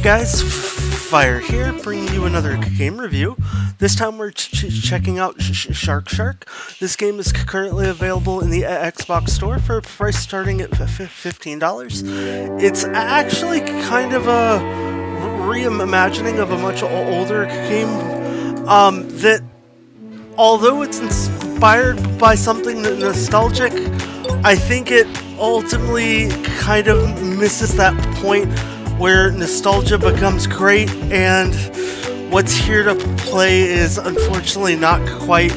guys, Fire here, bringing you another game review. This time we're checking out Shark. This game is currently available in the Xbox store for a price starting at $15. It's actually kind of a reimagining of a much older game that, although it's inspired by something nostalgic, I think it ultimately kind of misses that point where nostalgia becomes great and what's here to play is unfortunately not quite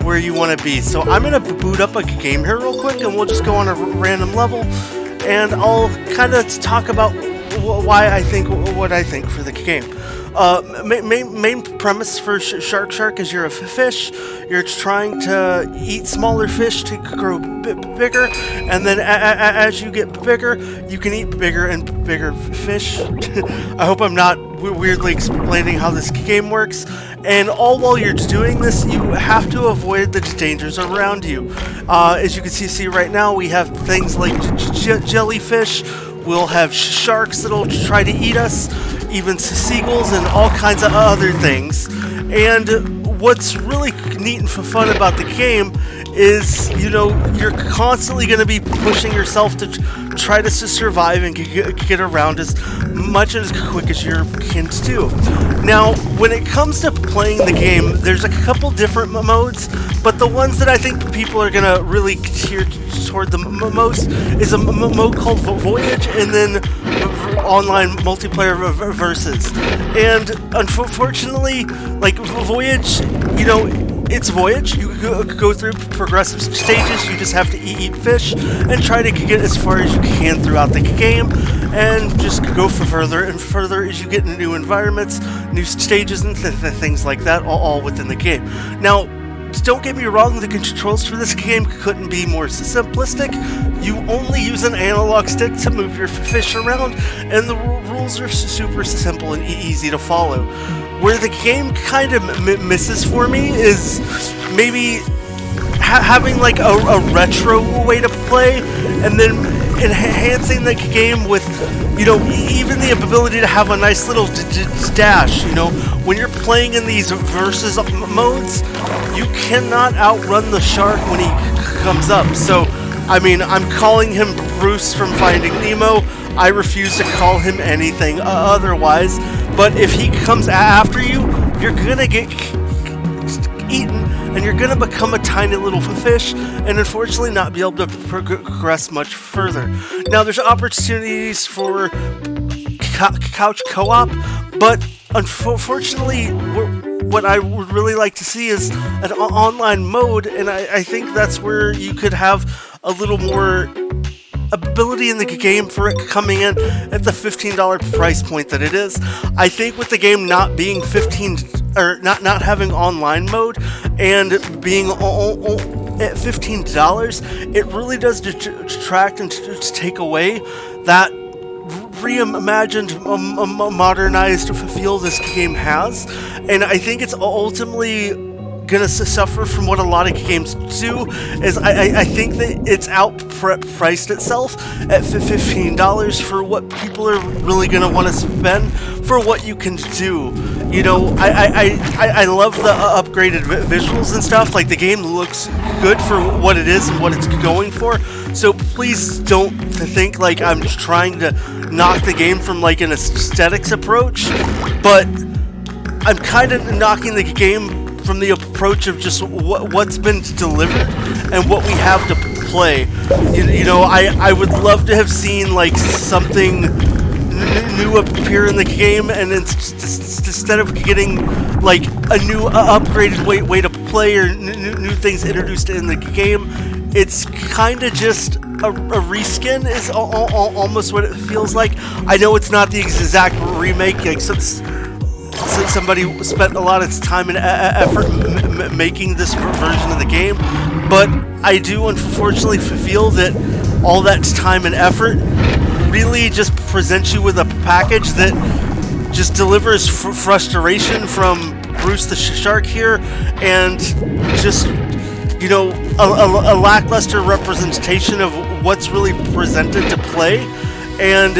where you want to be. So I'm going to boot up a game here real quick and we'll just go on a random level and I'll kind of talk about why I think what I think for the game. Main premise for Shark is you're a fish. You're trying to eat smaller fish to grow bigger, and then as you get bigger, you can eat bigger and bigger fish. I hope I'm not weirdly explaining how this game works. And all while you're doing this, you have to avoid the dangers around you. As you can see right now, we have things like jellyfish. We'll have sharks that'll try to eat us, even seagulls and all kinds of other things. And what's really neat and fun about the game is, you know, you're constantly going to be pushing yourself to try to survive and get around as much and as quick as you can do. Now, when it comes to playing the game, there's a couple different modes, but the ones that I think people are going to really gear toward the most is a mode called Voyage and then online multiplayer versus. And unfortunately, like Voyage, you know, it's Voyage. You go through progressive stages. You just have to eat fish and try to get as far as you can throughout the game, and just go for further and further as you get into new environments, new stages, and things like that, all within the game. Now, don't get me wrong, the controls for this game couldn't be more simplistic. You only use an analog stick to move your fish around, and the rules are super simple and easy to follow. Where the game kind of misses for me is maybe having like a retro way to play, and then enhancing the game with, you know, even the ability to have a nice little dash. You know, when you're playing in these versus modes, you cannot outrun the shark when he comes up. So, I mean, I'm calling him Bruce from Finding Nemo. I refuse to call him anything otherwise. But if he comes after you, you're gonna get eaten, and you're gonna become a tiny little fish, and unfortunately not be able to progress much further. Now, there's opportunities for couch co-op, but unfortunately, what I would really like to see is an online mode, and I think that's where you could have a little more ability in the game for it coming in at the $15 price point that it is. I think with the game not being not having online mode and being at $15, it really does detract and take away that reimagined, modernized feel this game has, and I think it's ultimately gonna suffer from what a lot of games do. Is I think that it's outpriced itself at $15 for what people are really gonna want to spend for what you can do. You know, I love the upgraded visuals and stuff. Like, the game looks good for what it is and what it's going for. So please don't think like I'm just trying to knock the game from like an aesthetics approach, but I'm kind of knocking the game from the approach of just what's been delivered and what we have to play. You know, I would love to have seen like something new appear in the game, and instead of getting like a new upgraded way to play or new things introduced in the game, it's kind of just a reskin is almost what it feels like. I know it's not the exact remake, like somebody spent a lot of time and effort making this version of the game, but I do unfortunately feel that all that time and effort really just presents you with a package that just delivers frustration from Bruce the Shark here, and just, you know, a lackluster representation of what's really presented to play. And,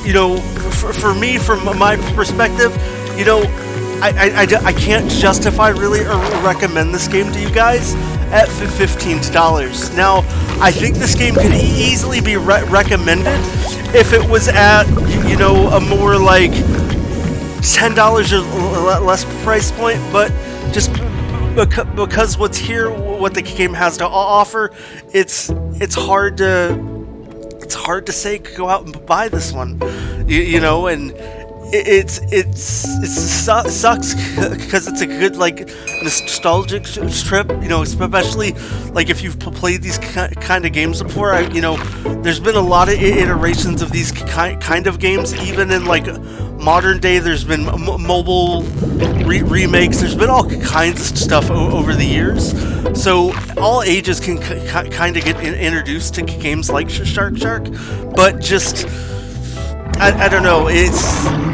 you know, for me, from my perspective, you know, I can't justify really or recommend this game to you guys at $15. Now, I think this game could easily be recommended if it was at, you know, a more like $10 or less price point, but just because what's here, what the game has to offer, it's hard to say go out and buy this one, you know, and it sucks because it's a good like nostalgic trip, you know, especially like if you've played these kind of games before. You know, there's been a lot of iterations of these kind of games, even in like modern day. There's been mobile remakes. There's been all kinds of stuff over the years, so all ages can kind of get introduced to games like Shark, but just I don't know.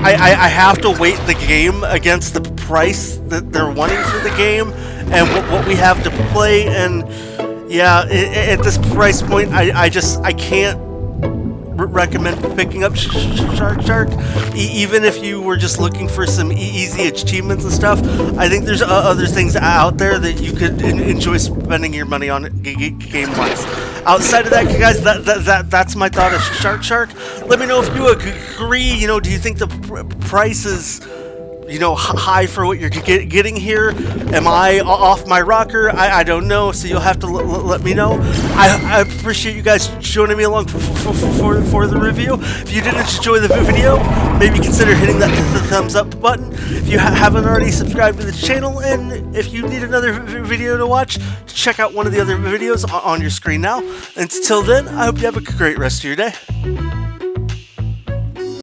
I have to weight the game against the price that they're wanting for the game and what we have to play. And yeah, at this price point, I can't recommend picking up Shark. Even if you were just looking for some easy achievements and stuff, I think there's other things out there that you could enjoy spending your money on game-wise. Outside of that, guys, that's my thought of Shark. Let me know if you agree. You know, do you think the price is, you know, high for what you're getting here? Am I off my rocker? I don't know, so you'll have to let me know. I appreciate you guys joining me along for the review. If you did enjoy the video, maybe consider hitting that thumbs up button. If you haven't already subscribed to the channel, and if you need another video to watch, check out one of the other videos on your screen now. Until then, I hope you have a great rest of your day.